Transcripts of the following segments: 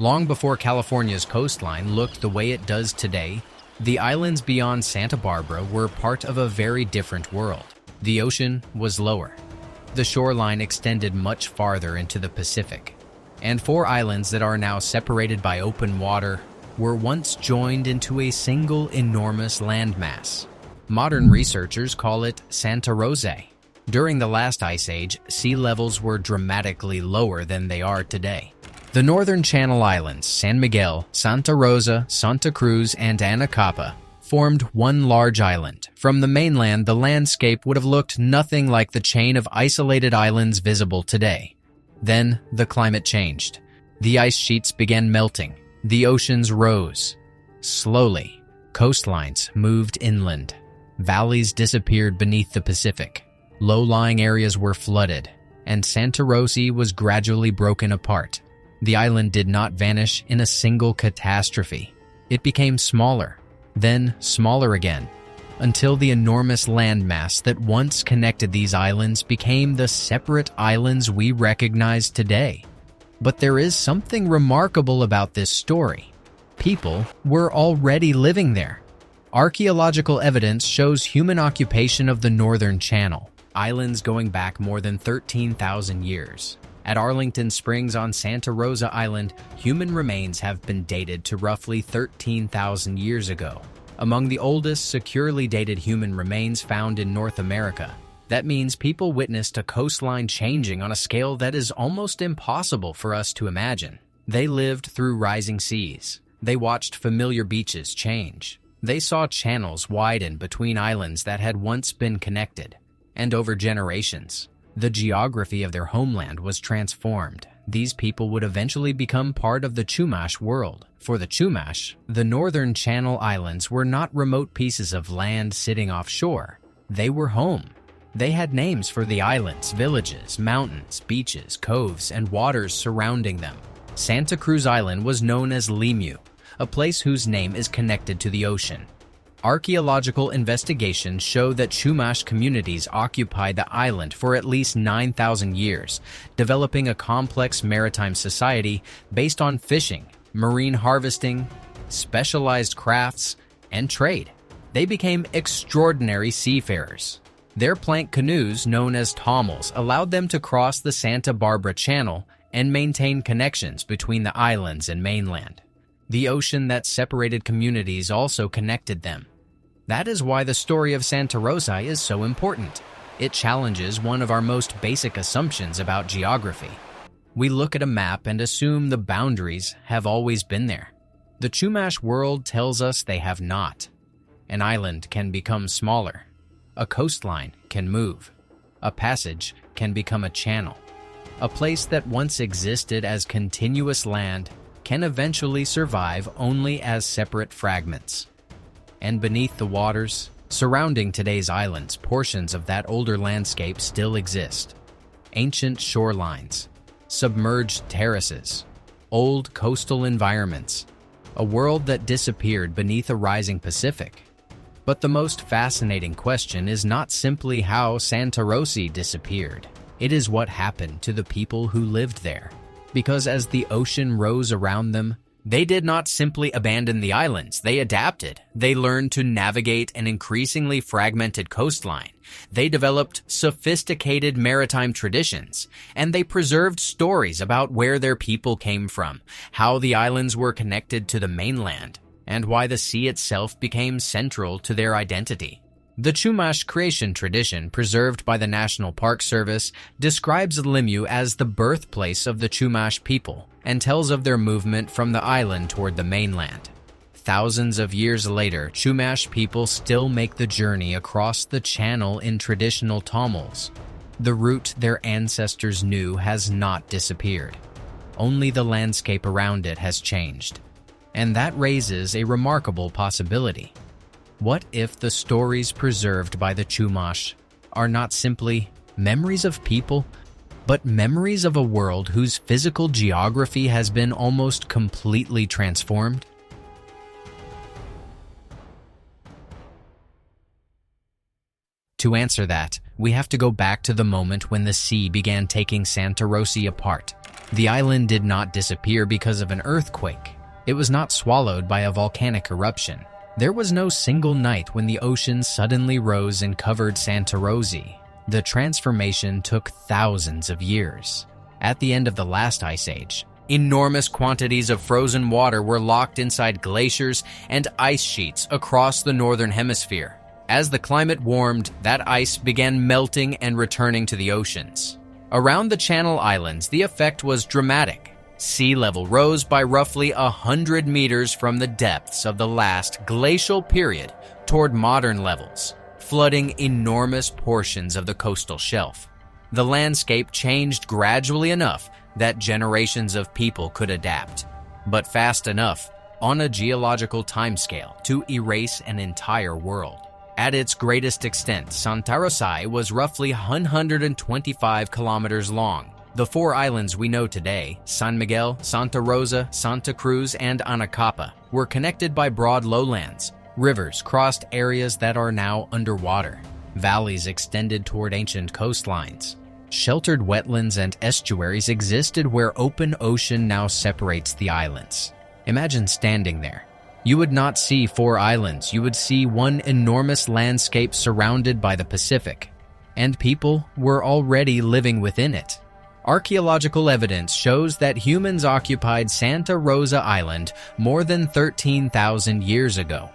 Long before California's coastline looked the way it does today, the islands beyond Santa Barbara were part of a very different world. The ocean was lower. The shoreline extended much farther into the Pacific, and 4 islands that are now separated by open water were once joined into a single enormous landmass. Modern researchers call it Santarosae. During the last ice age, sea levels were dramatically lower than they are today. The northern Channel Islands, San Miguel, Santa Rosa, Santa Cruz, and Anacapa, formed one large island. From the mainland, the landscape would have looked nothing like the chain of isolated islands visible today. Then, the climate changed. The ice sheets began melting. The oceans rose. Slowly, coastlines moved inland. Valleys disappeared beneath the Pacific. Low-lying areas were flooded, and Santarosae was gradually broken apart. The island did not vanish in a single catastrophe. It became smaller, then smaller again, until the enormous landmass that once connected these islands became the separate islands we recognize today. But there is something remarkable about this story. People were already living there. Archaeological evidence shows human occupation of the northern channel, islands going back more than 13,000 years. At Arlington Springs on Santa Rosa Island, human remains have been dated to roughly 13,000 years ago. Among the oldest securely dated human remains found in North America. That means people witnessed a coastline changing on a scale that is almost impossible for us to imagine. They lived through rising seas. They watched familiar beaches change. They saw channels widen between islands that had once been connected. And over generations, the geography of their homeland was transformed. These people would eventually become part of the Chumash world. For the Chumash, the northern Channel Islands were not remote pieces of land sitting offshore. They were home. They had names for the islands, villages, mountains, beaches, coves, and waters surrounding them. Santa Cruz Island was known as Limuw, a place whose name is connected to the ocean. Archaeological investigations show that Chumash communities occupied the island for at least 9,000 years, developing a complex maritime society based on fishing, marine harvesting, specialized crafts, and trade. They became extraordinary seafarers. Their plank canoes, known as tomols, allowed them to cross the Santa Barbara Channel and maintain connections between the islands and mainland. The ocean that separated communities also connected them. That is why the story of Santarosae is so important. It challenges one of our most basic assumptions about geography. We look at a map and assume the boundaries have always been there. The Chumash world tells us they have not. An island can become smaller. A coastline can move. A passage can become a channel. A place that once existed as continuous land can eventually survive only as separate fragments. And beneath the waters, surrounding today's islands, portions of that older landscape still exist. Ancient shorelines, submerged terraces, old coastal environments, a world that disappeared beneath a rising Pacific. But the most fascinating question is not simply how Santarosae disappeared. It is what happened to the people who lived there. Because as the ocean rose around them, they did not simply abandon the islands, they adapted. They learned to navigate an increasingly fragmented coastline. They developed sophisticated maritime traditions, and they preserved stories about where their people came from, how the islands were connected to the mainland, and why the sea itself became central to their identity. The Chumash creation tradition, preserved by the National Park Service, describes Limuw as the birthplace of the Chumash people and tells of their movement from the island toward the mainland. Thousands of years later, Chumash people still make the journey across the channel in traditional tomols. The route their ancestors knew has not disappeared. Only the landscape around it has changed. And that raises a remarkable possibility. What if the stories preserved by the Chumash are not simply memories of people, but memories of a world whose physical geography has been almost completely transformed? To answer that, we have to go back to the moment when the sea began taking Santarosae apart. The island did not disappear because of an earthquake. It was not swallowed by a volcanic eruption. There was no single night when the ocean suddenly rose and covered Santarosae. The transformation took thousands of years. At the end of the last ice age, enormous quantities of frozen water were locked inside glaciers and ice sheets across the northern hemisphere. As the climate warmed, that ice began melting and returning to the oceans. Around the Channel Islands, the effect was dramatic. Sea level rose by roughly 100 meters from the depths of the last glacial period toward modern levels, flooding enormous portions of the coastal shelf. The landscape changed gradually enough that generations of people could adapt, but fast enough on a geological timescale to erase an entire world. At its greatest extent, Santarosae was roughly 125 kilometers long. The 4 islands we know today, San Miguel, Santa Rosa, Santa Cruz, and Anacapa, were connected by broad lowlands. Rivers crossed areas that are now underwater. Valleys extended toward ancient coastlines. Sheltered wetlands and estuaries existed where open ocean now separates the islands. Imagine standing there. You would not see 4 islands, you would see one enormous landscape surrounded by the Pacific. And people were already living within it. Archaeological evidence shows that humans occupied Santa Rosa Island more than 13,000 years ago.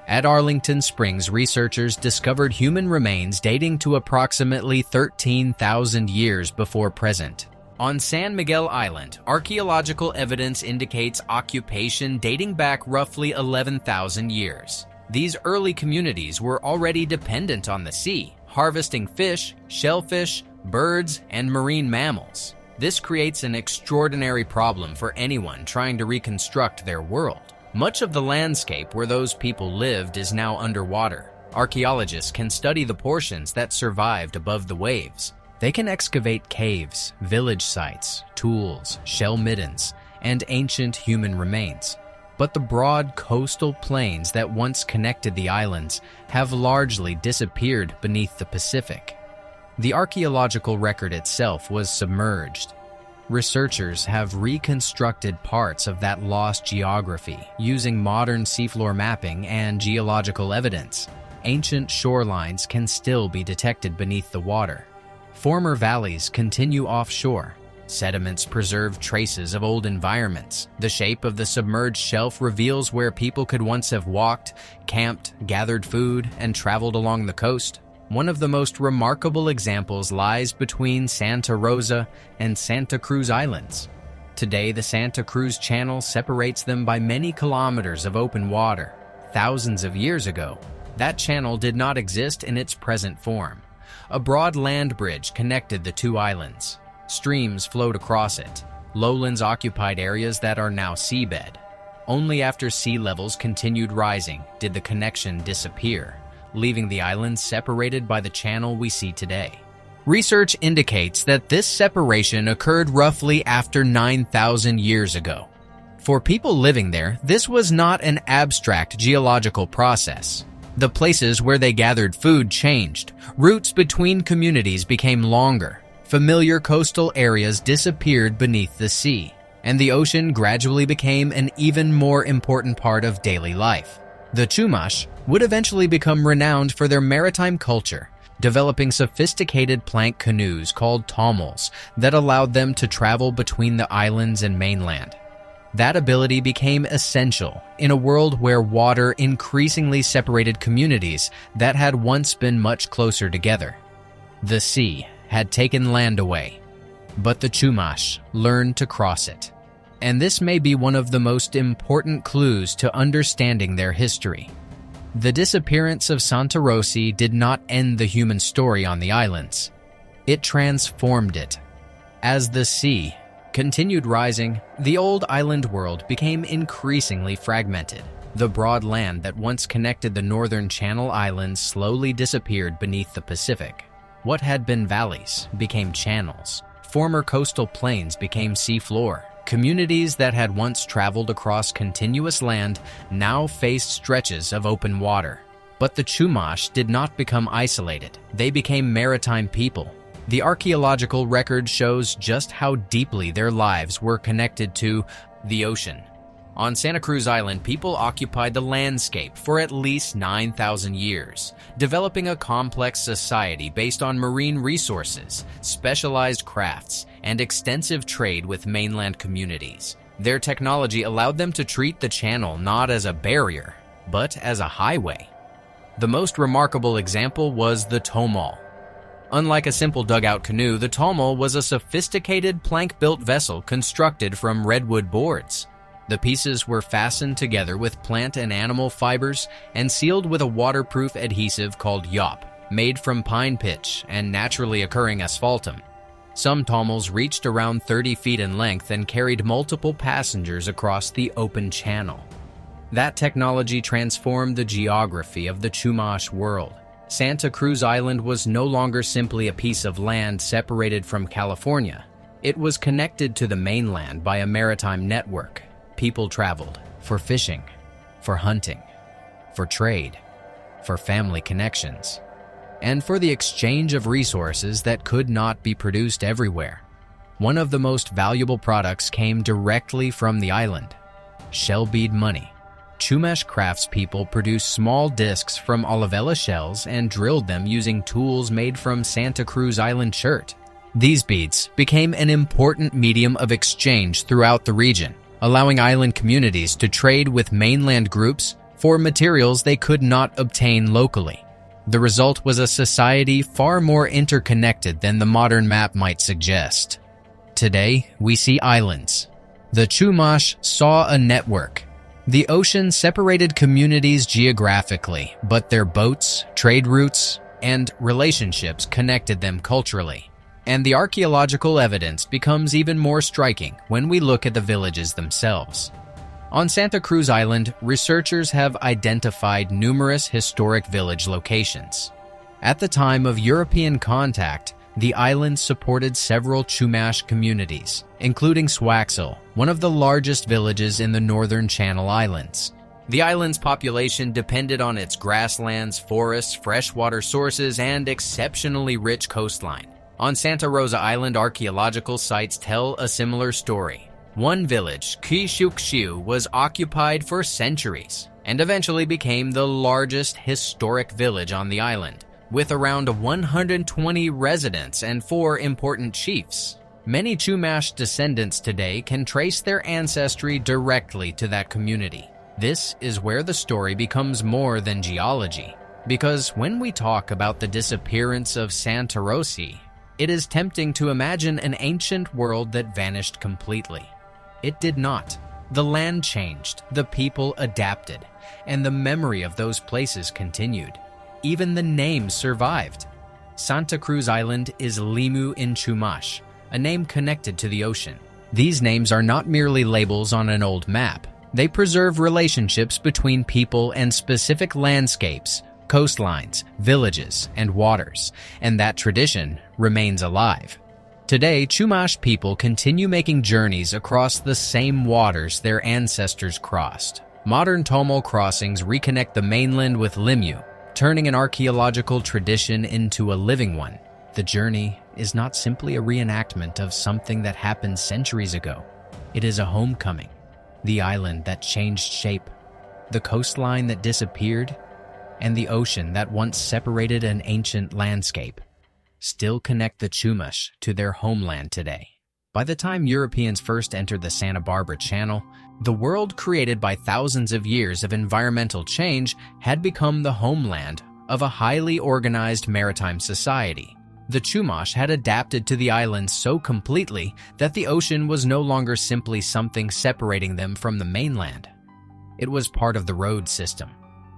At Arlington Springs, researchers discovered human remains dating to approximately 13,000 years before present. On San Miguel Island, archaeological evidence indicates occupation dating back roughly 11,000 years. These early communities were already dependent on the sea, harvesting fish, shellfish, birds, and marine mammals. This creates an extraordinary problem for anyone trying to reconstruct their world. Much of the landscape where those people lived is now underwater. Archaeologists can study the portions that survived above the waves. They can excavate caves, village sites, tools, shell middens, and ancient human remains. But the broad coastal plains that once connected the islands have largely disappeared beneath the Pacific. The archaeological record itself was submerged. Researchers have reconstructed parts of that lost geography using modern seafloor mapping and geological evidence. Ancient shorelines can still be detected beneath the water. Former valleys continue offshore. Sediments preserve traces of old environments. The shape of the submerged shelf reveals where people could once have walked, camped, gathered food, and traveled along the coast. One of the most remarkable examples lies between Santa Rosa and Santa Cruz Islands. Today, the Santa Cruz Channel separates them by many kilometers of open water. Thousands of years ago, that channel did not exist in its present form. A broad land bridge connected the 2 islands. Streams flowed across it. Lowlands occupied areas that are now seabed. Only after sea levels continued rising did the connection disappear, leaving the islands separated by the channel we see today. Research indicates that this separation occurred roughly after 9,000 years ago. For people living there, this was not an abstract geological process. The places where they gathered food changed. Routes between communities became longer. Familiar coastal areas disappeared beneath the sea, and the ocean gradually became an even more important part of daily life. The Chumash would eventually become renowned for their maritime culture, developing sophisticated plank canoes called tomols that allowed them to travel between the islands and mainland. That ability became essential in a world where water increasingly separated communities that had once been much closer together. The sea had taken land away, but the Chumash learned to cross it. And this may be one of the most important clues to understanding their history. The disappearance of Santarosae did not end the human story on the islands. It transformed it. As the sea continued rising, the old island world became increasingly fragmented. The broad land that once connected the northern Channel Islands slowly disappeared beneath the Pacific. What had been valleys became channels. Former coastal plains became seafloor. Communities that had once traveled across continuous land now faced stretches of open water. But the Chumash did not become isolated. They became maritime people. The archaeological record shows just how deeply their lives were connected to the ocean. On Santa Cruz Island, people occupied the landscape for at least 9,000 years, developing a complex society based on marine resources, specialized crafts, and extensive trade with mainland communities. Their technology allowed them to treat the channel not as a barrier, but as a highway. The most remarkable example was the tomol. Unlike a simple dugout canoe, the tomol was a sophisticated plank-built vessel constructed from redwood boards. The pieces were fastened together with plant and animal fibers and sealed with a waterproof adhesive called yop, made from pine pitch and naturally occurring asphaltum. Some tomols reached around 30 feet in length and carried multiple passengers across the open channel. That technology transformed the geography of the Chumash world. Santa Cruz Island was no longer simply a piece of land separated from California. It was connected to the mainland by a maritime network. People traveled for fishing, for hunting, for trade, for family connections, and for the exchange of resources that could not be produced everywhere. One of the most valuable products came directly from the island: shell bead money. Chumash craftspeople produced small discs from olivella shells and drilled them using tools made from Santa Cruz Island chert. These beads became an important medium of exchange throughout the region, allowing island communities to trade with mainland groups for materials they could not obtain locally. The result was a society far more interconnected than the modern map might suggest. Today, we see islands. The Chumash saw a network. The ocean separated communities geographically, but their boats, trade routes, and relationships connected them culturally. And the archaeological evidence becomes even more striking when we look at the villages themselves. On Santa Cruz Island, researchers have identified numerous historic village locations. At the time of European contact, the island supported several Chumash communities, including Swaxel, one of the largest villages in the northern Channel Islands. The island's population depended on its grasslands, forests, freshwater sources, and exceptionally rich coastline. On Santa Rosa Island, archaeological sites tell a similar story. One village, Kishukshiu, was occupied for centuries and eventually became the largest historic village on the island, with around 120 residents and 4 important chiefs. Many Chumash descendants today can trace their ancestry directly to that community. This is where the story becomes more than geology, because when we talk about the disappearance of Santarosae, it is tempting to imagine an ancient world that vanished completely. It did not. The land changed, the people adapted, and the memory of those places continued. Even the name survived. Santa Cruz Island is Limuw in Chumash, a name connected to the ocean. These names are not merely labels on an old map. They preserve relationships between people and specific landscapes, coastlines, villages, and waters, and that tradition remains alive. Today, Chumash people continue making journeys across the same waters their ancestors crossed. Modern tomol crossings reconnect the mainland with Limuw, turning an archaeological tradition into a living one. The journey is not simply a reenactment of something that happened centuries ago. It is a homecoming. The island that changed shape, the coastline that disappeared, and the ocean that once separated an ancient landscape still connect the Chumash to their homeland today. By the time Europeans first entered the Santa Barbara Channel, the world created by thousands of years of environmental change had become the homeland of a highly organized maritime society. The Chumash had adapted to the island so completely that the ocean was no longer simply something separating them from the mainland. It was part of the road system.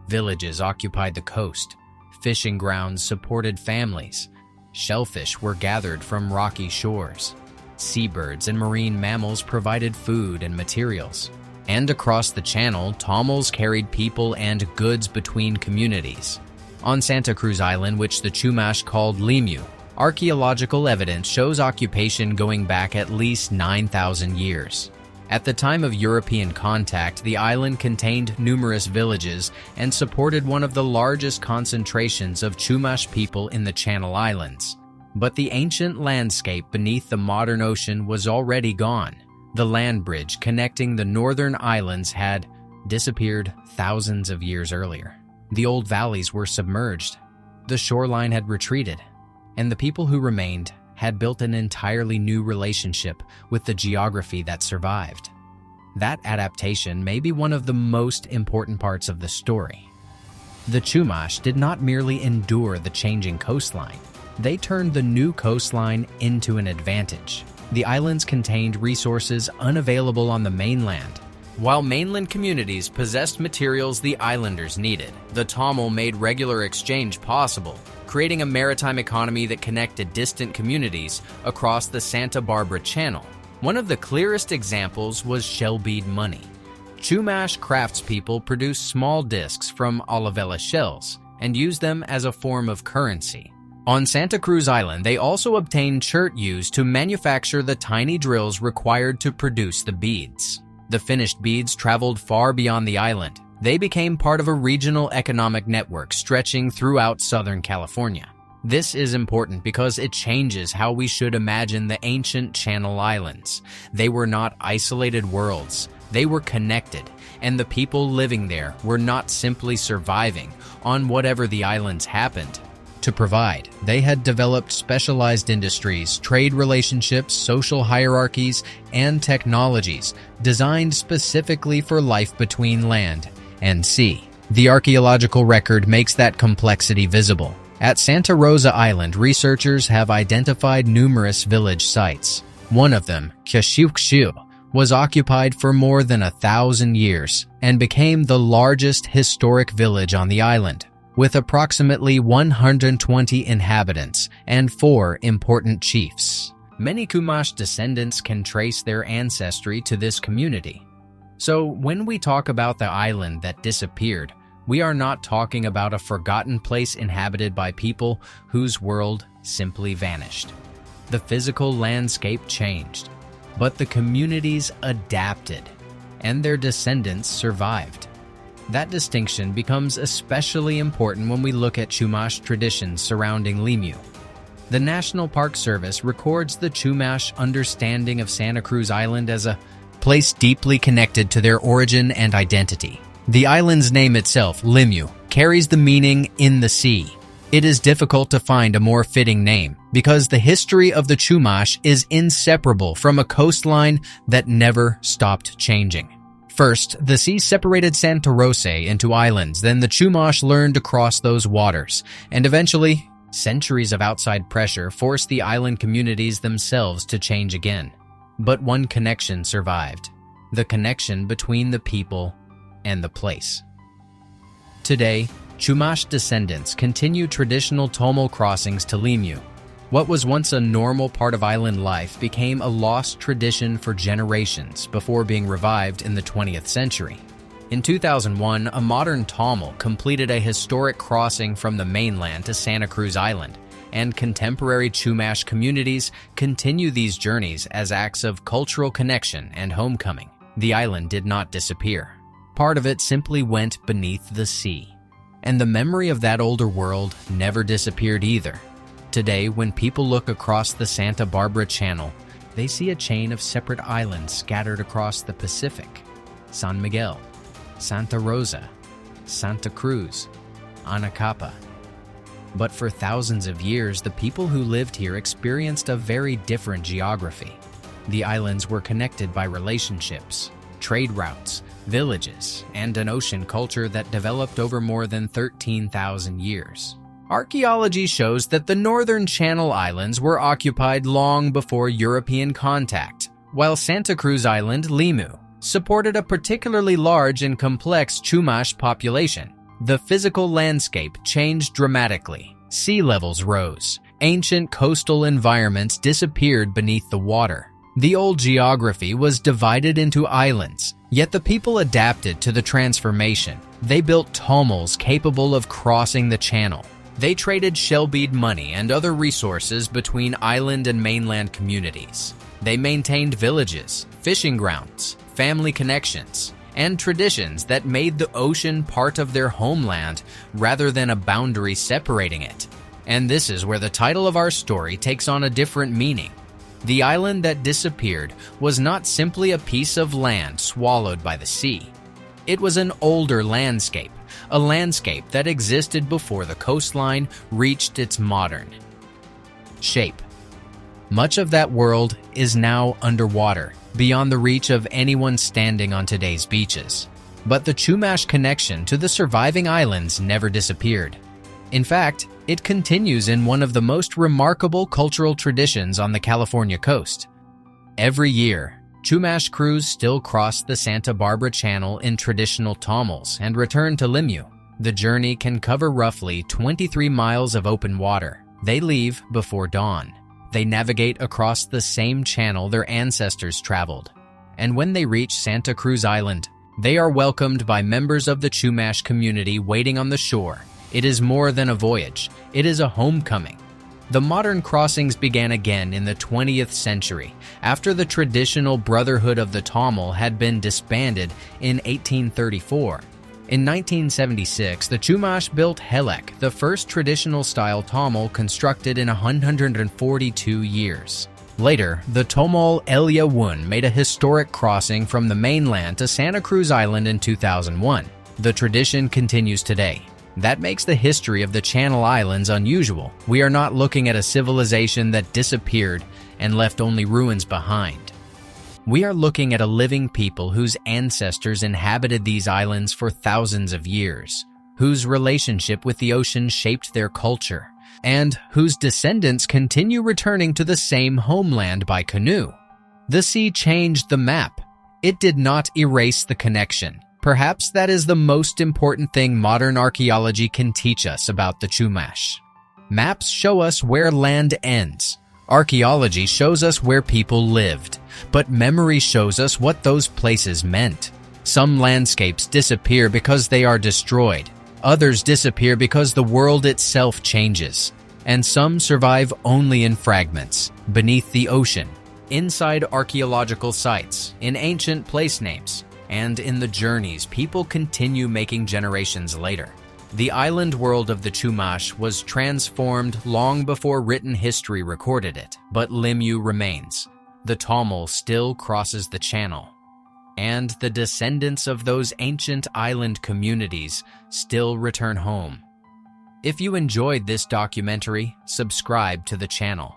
Villages occupied the coast. Fishing grounds supported families. Shellfish were gathered from rocky shores. Seabirds and marine mammals provided food and materials. And across the channel, tomols carried people and goods between communities. On Santa Cruz Island, which the Chumash called Limuw, archaeological evidence shows occupation going back at least 9,000 years. At the time of European contact, the island contained numerous villages and supported one of the largest concentrations of Chumash people in the Channel Islands. But the ancient landscape beneath the modern ocean was already gone. The land bridge connecting the northern islands had disappeared thousands of years earlier. The old valleys were submerged, the shoreline had retreated, and the people who remained had built an entirely new relationship with the geography that survived. That adaptation may be one of the most important parts of the story. The Chumash did not merely endure the changing coastline, they turned the new coastline into an advantage. The islands contained resources unavailable on the mainland. While mainland communities possessed materials the islanders needed, the tomol made regular exchange possible, creating a maritime economy that connected distant communities across the Santa Barbara Channel. One of the clearest examples was shell bead money. Chumash craftspeople produced small discs from olivella shells and used them as a form of currency. On Santa Cruz Island, they also obtained chert used to manufacture the tiny drills required to produce the beads. The finished beads traveled far beyond the island. They became part of a regional economic network stretching throughout Southern California. This is important because it changes how we should imagine the ancient Channel Islands. They were not isolated worlds. They were connected, and the people living there were not simply surviving on whatever the islands happened to provide. They had developed specialized industries, trade relationships, social hierarchies, and technologies designed specifically for life between land and sea. The archaeological record makes that complexity visible. At Santa Rosa Island, researchers have identified numerous village sites. One of them, Kashiukshu, was occupied for more than 1,000 years and became the largest historic village on the island, with approximately 120 inhabitants and 4 important chiefs. Many Chumash descendants can trace their ancestry to this community. So when we talk about the island that disappeared, we are not talking about a forgotten place inhabited by people whose world simply vanished. The physical landscape changed, but the communities adapted, and their descendants survived. That distinction becomes especially important when we look at Chumash traditions surrounding Limuw. The National Park Service records the Chumash understanding of Santa Cruz Island as a place deeply connected to their origin and identity. The island's name itself, Limuw, carries the meaning "in the sea." It is difficult to find a more fitting name because the history of the Chumash is inseparable from a coastline that never stopped changing. First, the sea separated Santarosae into islands, then the Chumash learned to cross those waters, and eventually, centuries of outside pressure forced the island communities themselves to change again. But one connection survived, the connection between the people and the place. Today, Chumash descendants continue traditional tomol crossings to Limuw. What was once a normal part of island life became a lost tradition for generations before being revived in the 20th century. In 2001, a modern tomol completed a historic crossing from the mainland to Santa Cruz Island, and contemporary Chumash communities continue these journeys as acts of cultural connection and homecoming. The island did not disappear. Part of it simply went beneath the sea. And the memory of that older world never disappeared either. Today, when people look across the Santa Barbara Channel, they see a chain of separate islands scattered across the Pacific: San Miguel, Santa Rosa, Santa Cruz, Anacapa. But for thousands of years, the people who lived here experienced a very different geography. The islands were connected by relationships, trade routes, villages, and an ocean culture that developed over more than 13,000 years. Archaeology shows that the northern Channel Islands were occupied long before European contact, while Santa Cruz Island, Limuw, supported a particularly large and complex Chumash population. The physical landscape changed dramatically. Sea levels rose. Ancient coastal environments disappeared beneath the water. The old geography was divided into islands, yet the people adapted to the transformation. They built tomols capable of crossing the channel. They traded shell bead money and other resources between island and mainland communities. They maintained villages, fishing grounds, family connections, and traditions that made the ocean part of their homeland rather than a boundary separating it. And this is where the title of our story takes on a different meaning. The island that disappeared was not simply a piece of land swallowed by the sea. It was an older landscape, a landscape that existed before the coastline reached its modern shape. Much of that world is now underwater, beyond the reach of anyone standing on today's beaches. But the Chumash connection to the surviving islands never disappeared. In fact, it continues in one of the most remarkable cultural traditions on the California coast. Every year, Chumash crews still cross the Santa Barbara Channel in traditional tomols and return to Limuw. The journey can cover roughly 23 miles of open water. They leave before dawn. They navigate across the same channel their ancestors traveled. And when they reach Cruz Island, they are welcomed by members of the Chumash community waiting on the shore. It is more than a voyage. It is a homecoming. The modern crossings began again in the 20th century, after the traditional Brotherhood of the Tomol had been disbanded in 1834. In 1976, the Chumash built Helek, the first traditional-style tomol constructed in 142 years. Later, the tomol Elia Wun made a historic crossing from the mainland to Santa Cruz Island in 2001. The tradition continues today. That makes the history of the Channel Islands unusual. We are not looking at a civilization that disappeared and left only ruins behind. We are looking at a living people whose ancestors inhabited these islands for thousands of years, whose relationship with the ocean shaped their culture, and whose descendants continue returning to the same homeland by canoe. The sea changed the map. It did not erase the connection. Perhaps that is the most important thing modern archaeology can teach us about the Chumash. Maps show us where land ends. Archaeology shows us where people lived, but memory shows us what those places meant. Some landscapes disappear because they are destroyed. Others disappear because the world itself changes. And some survive only in fragments, beneath the ocean, inside archaeological sites, in ancient place names, and in the journeys people continue making generations later. The island world of the Chumash was transformed long before written history recorded it, but Limuw remains. The tomol still crosses the channel, and the descendants of those ancient island communities still return home. If you enjoyed this documentary, subscribe to the channel.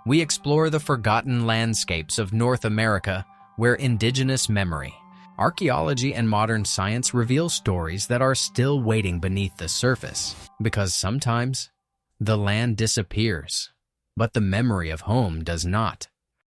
We explore the forgotten landscapes of North America where indigenous memory, archaeology, and modern science reveal stories that are still waiting beneath the surface. Because sometimes, the land disappears, but the memory of home does not.